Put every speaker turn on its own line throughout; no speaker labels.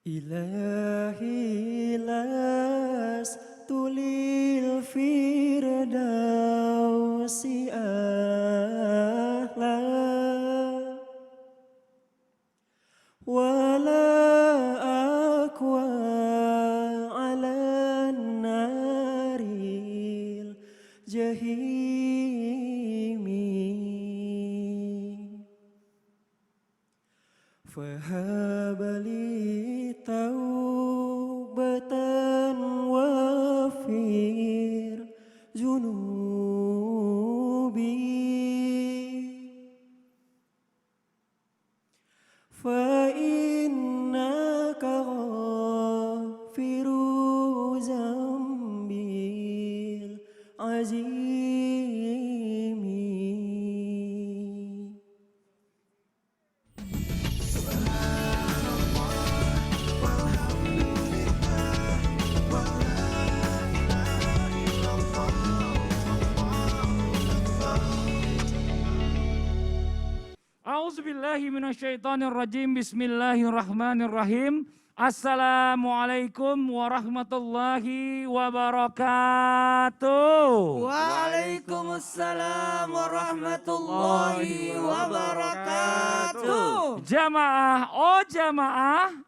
إلهي لست للفردوس أهلا ولا أكوى على النار الجحيم فهب لي توبة وفير ذنوبي فإنك غافر ذنبي العظيم.
A'udzubillahi minasyaitonirrajim. Bismillahirrahmanirrahim. Assalamualaikum warahmatullahi wabarakatuh.
Waalaikumsalam warahmatullahi wabarakatuh.
Jamaah,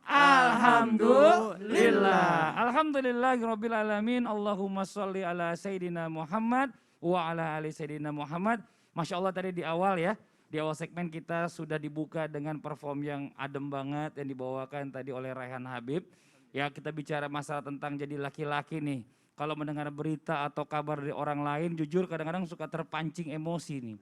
alhamdulillah. Alhamdulillahirabbil alamin. Allahumma sholli ala sayidina Muhammad wa ala ali sayidina Muhammad. Masya Allah tadi di awal ya. Di awal segmen kita sudah dibuka dengan perform yang adem banget yang dibawakan tadi oleh Raihan Habib. Ya kita bicara masalah tentang jadi laki-laki nih. Kalau mendengar berita atau kabar dari orang lain jujur kadang-kadang suka terpancing emosi nih.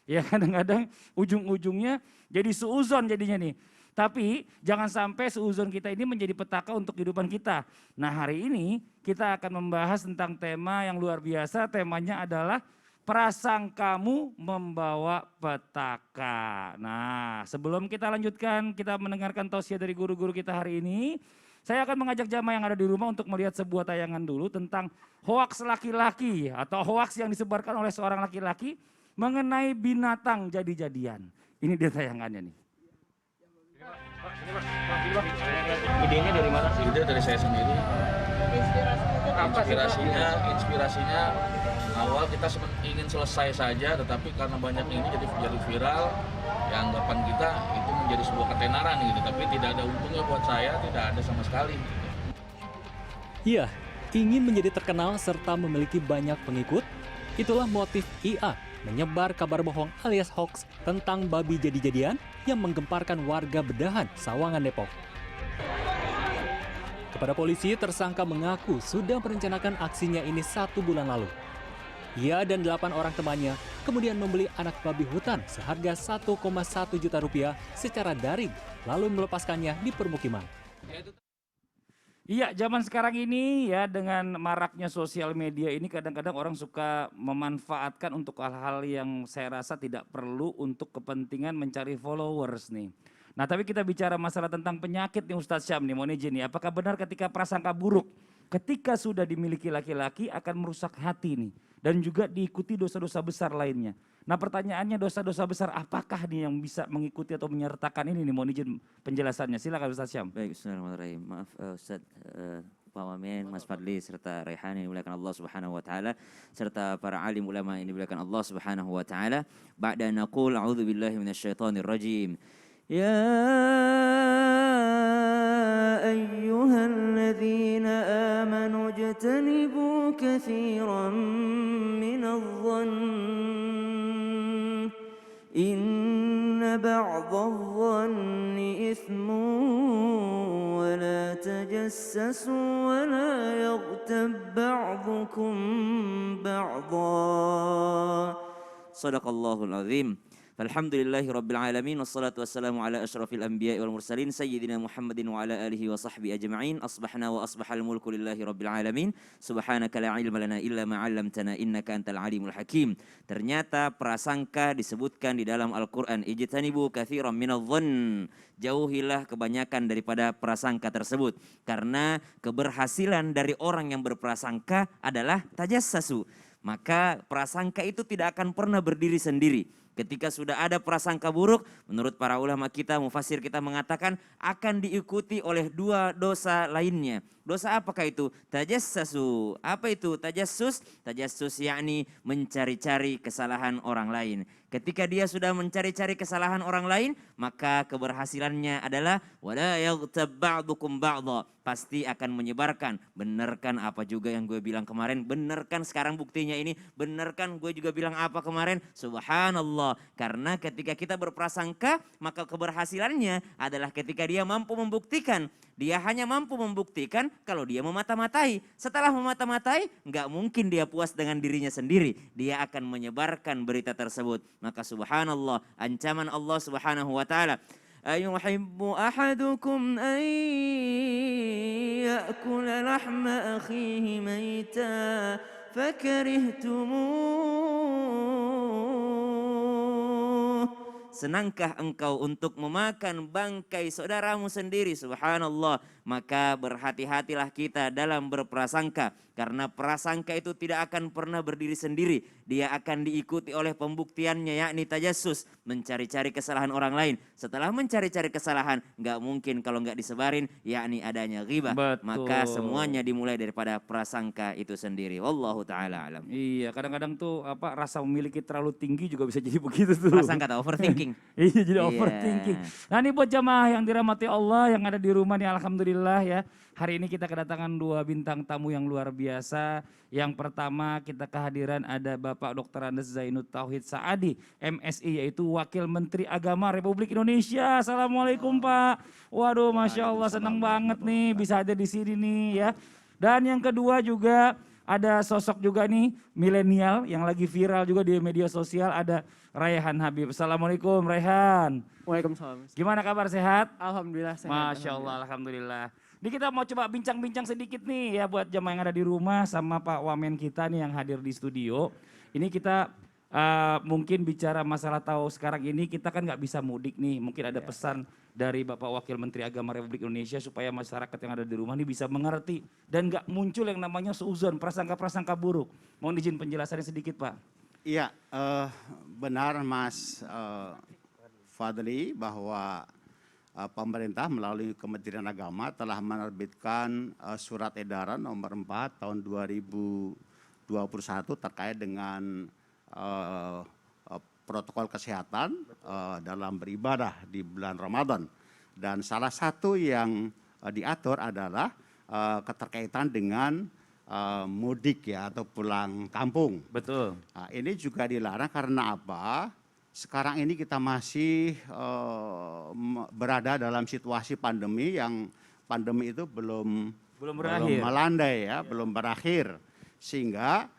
Ya kadang-kadang ujung-ujungnya jadi suuzon jadinya nih. Tapi jangan sampai suuzon kita ini menjadi petaka untuk kehidupan kita. Nah hari ini kita akan membahas tentang tema yang luar biasa. Temanya adalah prasangkamu membawa petaka. Nah, sebelum kita lanjutkan, kita mendengarkan tausiah dari guru-guru kita hari ini. Saya akan mengajak jamaah yang ada di rumah untuk melihat sebuah tayangan dulu tentang hoaks laki-laki atau hoaks yang disebarkan oleh seorang laki-laki mengenai binatang jadi-jadian. Ini dia tayangannya nih.
Idenya dari mana sih? Ide dari saya sendiri. Inspirasinya awal kita ingin selesai saja, tetapi karena banyak ini jadi viral, ya anggapan kita itu menjadi sebuah ketenaran gitu, tapi tidak ada untungnya buat saya, tidak ada sama sekali.
Iya, ingin menjadi terkenal serta memiliki banyak pengikut, itulah motif IA menyebar kabar bohong alias hoax tentang babi jadi-jadian yang menggemparkan warga Bedahan, Sawangan, Depok. Kepada polisi, tersangka mengaku sudah merencanakan aksinya ini 1 bulan lalu. Ia dan 8 orang temannya kemudian membeli anak babi hutan seharga 1,1 juta rupiah secara daring, lalu melepaskannya di permukiman.
Iya, zaman sekarang ini ya dengan maraknya sosial media ini kadang-kadang orang suka memanfaatkan untuk hal-hal yang saya rasa tidak perlu untuk kepentingan mencari followers nih. Nah tapi kita bicara masalah tentang penyakit nih Ustadz Syam nih, mohon izin nih. Apakah benar ketika prasangka buruk ketika sudah dimiliki laki-laki akan merusak hati nih. Dan juga diikuti dosa-dosa besar lainnya. Nah pertanyaannya dosa-dosa besar apakah nih yang bisa mengikuti atau menyertakan ini nih, mohon izin penjelasannya. Silakan Ustadz Syam.
Baik, bismillahirrahmanirrahim. Maaf Ustadz Pak Wamen, Mas Fadli serta Raihan yang dimuliakan Allah Subhanahu wa taala serta para alim ulama yang dimuliakan Allah Subhanahu wa taala. Ba'da naqul a'udzu billahi minasyaitonir rajim. Ya ayyuhalladzina amanu ijtanibu katsiran minadh-dhann inna ba'dadh-dhanni ithmun wa la tajassasu wa la yaghtab ba'dukum ba'dha. Shadaqallahul azim. Alhamdulillahi rabbil alamin wassalatu wassalamu ala asyrafil anbiya'i wal mursalin sayyidina Muhammadin wa ala alihi wa sahbihi ajma'in. Asbahna wa asbahal mulku lillahi rabbil alamin. Subhanaka la ilma lana illa ma 'allamtana innaka antal alimul hakim. Ternyata prasangka disebutkan di dalam Al-Qur'an, ijtanibu katsiran minadh-dhann. Jauhilah kebanyakan daripada prasangka tersebut, karena keberhasilan dari orang yang berprasangka adalah tajassasu. Maka prasangka itu tidak akan pernah berdiri sendiri. Ketika sudah ada prasangka buruk, menurut para ulama kita, mufasir kita mengatakan akan diikuti oleh dua dosa lainnya. Dosa apakah itu? Tajassasu. Apa itu tajassus? Tajassus yakni mencari-cari kesalahan orang lain. Ketika dia sudah mencari-cari kesalahan orang lain, maka keberhasilannya adalah wala yaghtab ba'dukum ba'dha. Pasti akan menyebarkan. Benarkan apa juga yang gue bilang kemarin? Benarkan sekarang buktinya ini. Benarkan gue juga bilang apa kemarin? Subhanallah. Karena ketika kita berprasangka, maka keberhasilannya adalah ketika dia mampu membuktikan. Dia hanya mampu membuktikan kalau dia memata-matai. Setelah memata-matai, nggak mungkin dia puas dengan dirinya sendiri. Dia akan menyebarkan berita tersebut. Maka subhanallah, ancaman Allah subhanahu wa ta'ala. Ayuhibbu ahadukum an ya'kula lahma akhihi maita fakarihtumuh. Senangkah engkau untuk memakan bangkai saudaramu sendiri? Subhanallah. Maka berhati-hatilah kita dalam berprasangka. Karena prasangka itu tidak akan pernah berdiri sendiri. Dia akan diikuti oleh pembuktiannya, yakni tajassus. Mencari-cari kesalahan orang lain. Setelah mencari-cari kesalahan, nggak mungkin kalau nggak disebarin, yakni adanya ghibah. Maka semuanya dimulai daripada prasangka itu sendiri. Wallahu ta'ala alam.
Iya, kadang-kadang tuh rasa memiliki terlalu tinggi juga bisa jadi begitu tuh.
Prasangka atau overthinking.
Iya, jadi
Iya.
overthinking. Nah ini buat jamaah yang dirahmati Allah yang ada di rumah nih, alhamdulillah ya. Hari ini kita kedatangan dua bintang tamu yang luar biasa. Yang pertama kita kehadiran ada Bapak Dr. Andes Zainud Tauhid Saadi, MSI, yaitu Wakil Menteri Agama Republik Indonesia. Assalamualaikum Pak. Waduh, Masya Allah, senang banget nih bisa ada di sini nih ya. Dan yang kedua juga ada sosok juga nih milenial yang lagi viral juga di media sosial, ada Raihan Habib. Assalamualaikum Raihan.
Waalaikumsalam.
Gimana kabar, sehat?
Alhamdulillah sehat.
Masya Allah, alhamdulillah. Ini kita mau coba bincang-bincang sedikit nih ya buat jemaah yang ada di rumah sama Pak Wamen kita nih yang hadir di studio. Ini kita mungkin bicara masalah tahu sekarang ini kita kan nggak bisa mudik nih. Mungkin ada pesan dari Bapak Wakil Menteri Agama Republik Indonesia supaya masyarakat yang ada di rumah ini bisa mengerti dan nggak muncul yang namanya suuzon, prasangka-prasangka buruk. Mohon izin penjelasannya sedikit Pak.
Iya, benar Mas Fadli bahwa pemerintah melalui Kementerian Agama telah menerbitkan surat edaran nomor 4 tahun 2021 terkait dengan protokol kesehatan dalam beribadah di bulan Ramadan. Dan salah satu yang diatur adalah keterkaitan dengan mudik ya atau pulang kampung.
Betul.
Nah, ini juga dilarang karena apa? Sekarang ini kita masih berada dalam situasi pandemi yang pandemi itu belum
berakhir.
melandai ya, belum berakhir. Sehingga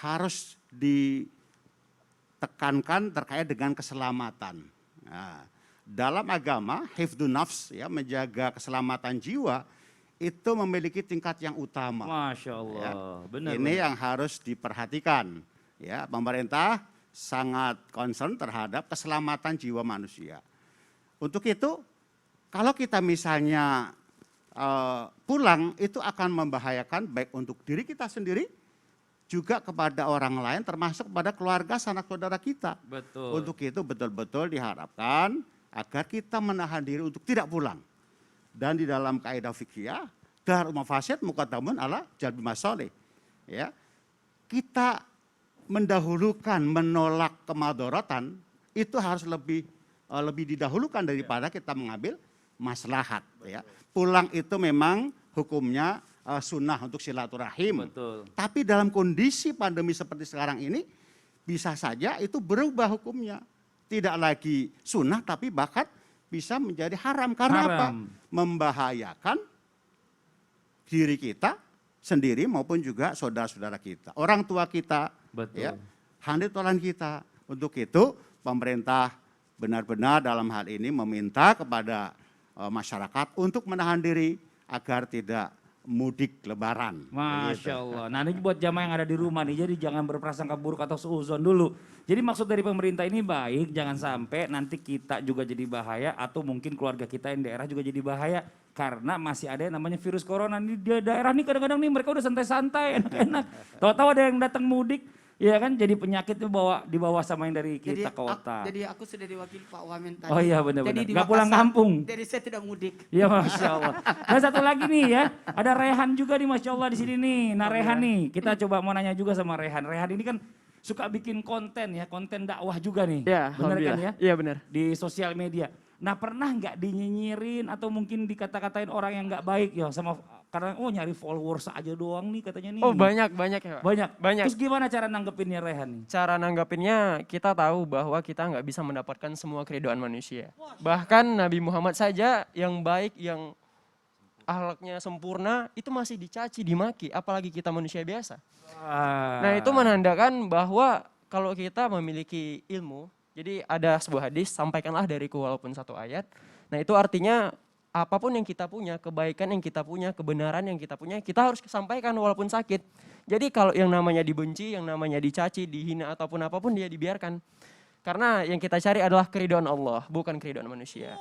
harus ditekankan terkait dengan keselamatan. Nah, dalam agama, hifdun nafs ya, menjaga keselamatan jiwa itu memiliki tingkat yang utama.
Masya Allah,
Ya.
benar.
Ini yang harus diperhatikan. Ya, pemerintah sangat concern terhadap keselamatan jiwa manusia. Untuk itu, kalau kita misalnya pulang, itu akan membahayakan baik untuk diri kita sendiri, juga kepada orang lain, termasuk kepada keluarga sanak saudara kita.
Betul.
Untuk itu betul-betul diharapkan agar kita menahan diri untuk tidak pulang. Dan di dalam kaidah fikih, darul mafasid muqaddamun ala jalbi masoleh. Ya, kita mendahulukan menolak kemadharatan itu harus lebih didahulukan daripada kita mengambil maslahat. Ya, pulang itu memang hukumnya sunnah untuk silaturahim.
Betul.
Tapi dalam kondisi pandemi seperti sekarang ini bisa saja itu berubah hukumnya. Tidak lagi sunnah tapi bahkan bisa menjadi haram. Karena apa? Membahayakan diri kita sendiri maupun juga saudara-saudara kita. Orang tua kita, ya, handit tolan kita. Untuk itu pemerintah benar-benar dalam hal ini meminta kepada masyarakat untuk menahan diri agar tidak mudik lebaran.
Masya Allah. Nah ini buat jamaah yang ada di rumah nih, jadi jangan berprasangka buruk atau suuzon dulu. Jadi maksud dari pemerintah ini baik, jangan sampai nanti kita juga jadi bahaya atau mungkin keluarga kita yang daerah juga jadi bahaya. Karena masih ada yang namanya virus corona. Di daerah nih kadang-kadang nih mereka udah santai-santai, enak-enak. Tahu-tahu ada yang datang mudik, Iya kan jadi penyakit itu dibawa sama yang dari kita ke otak.
Jadi aku sudah diwakili Pak Wamen tadi.
Oh iya benar-benar.
Jadi di
Nggak pulang
Makassar,
kampung.
Jadi saya tidak mudik.
Iya Masya Allah. Dan satu lagi nih ya, ada Rehan juga nih Masya Allah di sini nih. Nah Rehan nih, kita coba mau nanya juga sama Rehan. Rehan ini kan suka bikin konten ya, konten dakwah juga nih.
Ya,
benar kan ya?
Iya benar.
Di sosial media. Nah pernah nggak dinyinyirin atau mungkin dikata-katain orang yang nggak baik ya sama karena nyari followers aja doang nih katanya nih.
Oh banyak ya Pak.
Banyak. Terus gimana cara nanggepinnya Rehan nih?
Cara nanggapinnya kita tahu bahwa kita nggak bisa mendapatkan semua keridhaan manusia. Bahkan Nabi Muhammad saja yang baik, yang akhlaknya sempurna itu masih dicaci, dimaki, apalagi kita manusia biasa. Nah itu menandakan bahwa kalau kita memiliki ilmu, jadi ada sebuah hadis, sampaikanlah dariku walaupun satu ayat. Nah itu artinya apapun yang kita punya, kebaikan yang kita punya, kebenaran yang kita punya, kita harus sampaikan walaupun sakit. Jadi kalau yang namanya dibenci, yang namanya dicaci, dihina ataupun apapun dia dibiarkan. Karena yang kita cari adalah keridhaan Allah, bukan keridhaan manusia.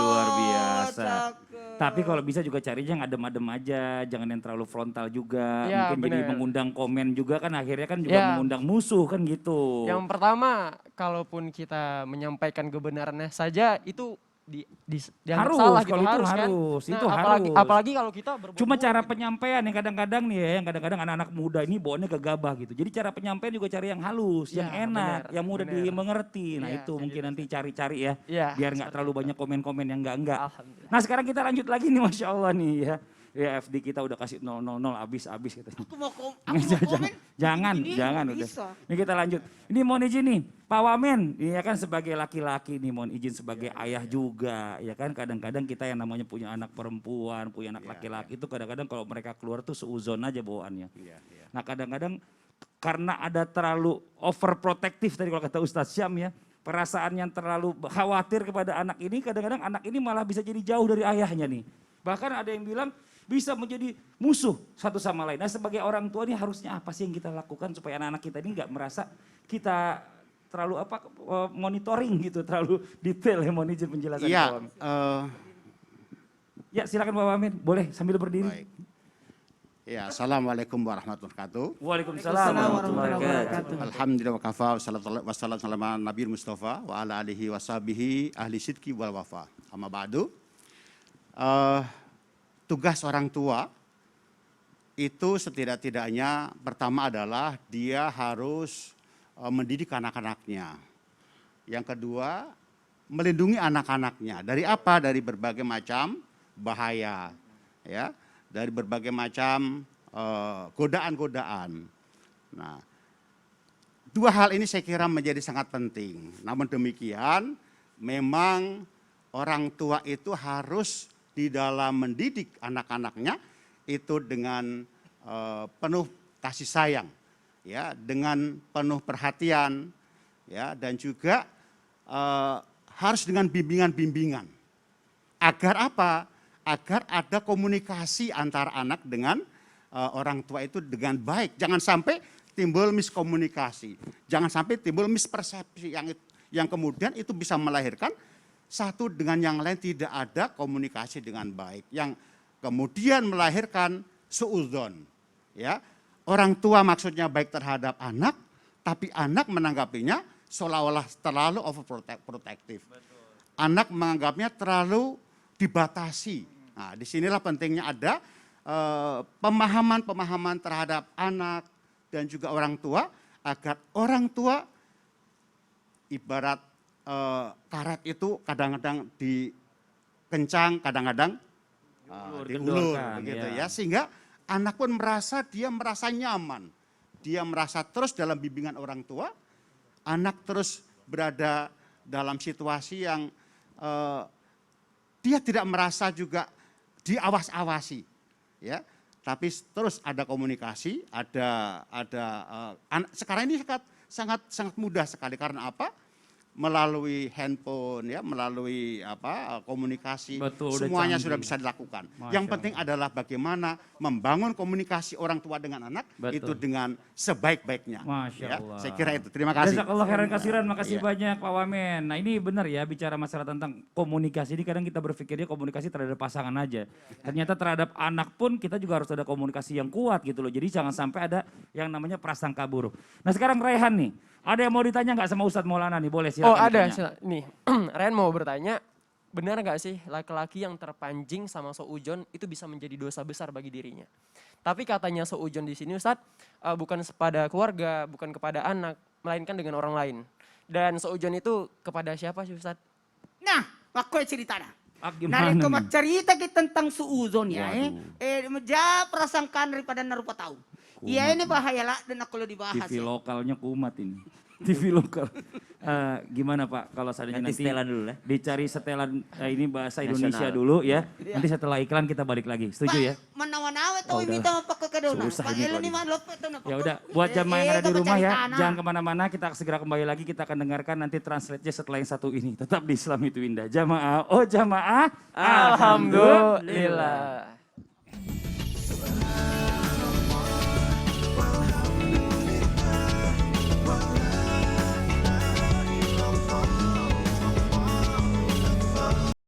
Luar biasa. Tapi kalau bisa juga cari yang adem-adem aja, jangan yang terlalu frontal juga.
Ya,
mungkin jadi
bener.
mengundang komen juga kan akhirnya kan juga
Ya.
mengundang musuh kan gitu.
Yang pertama, kalaupun kita menyampaikan kebenarannya saja itu dianggap
Harus,
salah gitu,
kalau itu
harus kan.
harus,
Nah,
itu
apalagi,
harus.
apalagi kalau kita berbuat
Cuma
buruk
cara
gitu.
penyampaian yang kadang-kadang nih ya, yang kadang-kadang anak-anak muda ini bawaannya gegabah gitu. Jadi cara penyampaian juga cari yang halus, yang
Ya,
enak,
benar,
yang mudah
benar.
dimengerti. Nah
Ya,
itu
jadi
mungkin nanti cari-cari ya,
Ya,
biar nggak
seperti
terlalu
itu.
banyak komen-komen yang enggak-enggak.
Alhamdulillah.
Nah sekarang kita lanjut lagi nih Masya Allah nih ya. Ya FD kita udah kasih 000 habis katanya.
Aku mau komen.
Jangan,
Ini
jangan
nggak
udah.
bisa.
Ini kita lanjut. Ini mohon izin nih, Pak Wamen, ya kan sebagai laki-laki nih mohon izin sebagai ayah juga, ya kan kadang-kadang kita yang namanya punya anak perempuan, punya anak laki-laki itu kadang-kadang kalau mereka keluar tuh seuzon aja bawaannya. Nah kadang-kadang karena ada terlalu overprotective tadi kalau kata Ustadz Syam ya, perasaan yang terlalu khawatir kepada anak ini, kadang-kadang anak ini malah bisa jadi jauh dari ayahnya nih. Bahkan ada yang bilang bisa menjadi musuh satu sama lain. Nah sebagai orang tua ini harusnya apa sih yang kita lakukan supaya anak-anak kita ini nggak merasa kita terlalu monitoring gitu, terlalu detail ya, mohon izin penjelasan.
Iya,
Pak Wamen. Ya silakan Pak Wamen, boleh sambil berdiri.
baik. Ya, assalamualaikum warahmatullahi wabarakatuh.
Waalaikumsalam warahmatullahi wabarakatuh.
Alhamdulillah wa kafa wassalamu ala Nabi Mustafa wa ala alihi wa sahbihi ahli sidki wal wafa. Amma ba'du. Tugas orang tua itu setidak-tidaknya pertama adalah dia harus mendidik anak-anaknya. Yang kedua, melindungi anak-anaknya. Dari apa? Dari berbagai macam bahaya, ya, dari berbagai macam godaan-godaan. Nah, dua hal ini saya kira menjadi sangat penting. Namun demikian, memang orang tua itu harus di dalam mendidik anak-anaknya itu dengan penuh kasih sayang, ya, dengan penuh perhatian, ya, dan juga harus dengan bimbingan-bimbingan. Agar apa? Agar ada komunikasi antara anak dengan orang tua itu dengan baik. Jangan sampai timbul miskomunikasi, jangan sampai timbul mispersepsi yang kemudian itu bisa melahirkan satu dengan yang lain tidak ada komunikasi dengan baik, yang kemudian melahirkan suudzon. Ya, orang tua maksudnya baik terhadap anak, tapi anak menanggapinya seolah-olah terlalu overprotective. Anak menganggapnya terlalu dibatasi. Nah, disinilah pentingnya ada pemahaman-pemahaman terhadap anak dan juga orang tua, agar orang tua ibarat karet itu kadang-kadang dikencang, kadang-kadang diulur, begitu ya. Sehingga anak pun merasa nyaman, dia merasa terus dalam bimbingan orang tua, anak terus berada dalam situasi yang dia tidak merasa juga diawas-awasi, ya. Tapi terus ada komunikasi, sekarang ini sangat mudah sekali. Karena apa? melalui handphone ya, melalui komunikasi,
Betul, udah
semuanya
canggih.
sudah bisa dilakukan.
Masya
Yang penting adalah bagaimana membangun komunikasi orang tua dengan anak
Betul.
itu dengan sebaik-baiknya.
Masya
Ya,
Allah.
saya kira itu. Terima kasih.
Jazakallah khairan kasiran, makasih
Iya.
banyak Pak Wamen. Nah ini benar ya, bicara masalah tentang komunikasi ini kadang kita berpikirnya komunikasi terhadap pasangan aja. Ternyata terhadap anak pun kita juga harus ada komunikasi yang kuat gitu loh. Jadi jangan sampai ada yang namanya prasangka buruk. Nah sekarang Raihan nih, ada yang mau ditanya nggak sama Ustadz Maulana nih? Boleh silakan
Oh ada,
ditanya.
nih Ren mau bertanya, benar nggak sih laki-laki yang terpancing sama seujon itu bisa menjadi dosa besar bagi dirinya? Tapi katanya seujon di sini Ustadz bukan kepada keluarga, bukan kepada anak, melainkan dengan orang lain. Dan seujon itu kepada siapa sih Ustadz?
Nah, aku cerita dah.
Gimana
Nari
nih?
cerita kita tentang suuzon ya. Ja prasangkaan daripada narupa tahu. Iya ini bahaya lah dan aku lo dibahas.
TV
Ya.
lokalnya kumat ini. TV lokal. Gimana Pak kalau seandainya
Nanti
nanti
setelan dulu lah.
dicari setelan ini bahasa Indonesia
Nasional.
dulu ya. Nanti setelah iklan kita balik lagi. Setuju ya?
Menawa-nawa
Oh,
tahu
udah.
minta apa ke kedona.
Susah
Pak
ini
Elo
kalau
ni
di-
mah lopet tuh
Ya udah, buat jamaah yang ada di
kamu
rumah
cari
ya,
tanah.
jangan kemana-mana, kita segera kembali lagi, kita akan dengarkan nanti translate-nya setelah yang satu ini. Tetap di Islam itu indah. Jamaah, oh jamaah,
Alhamdulillah.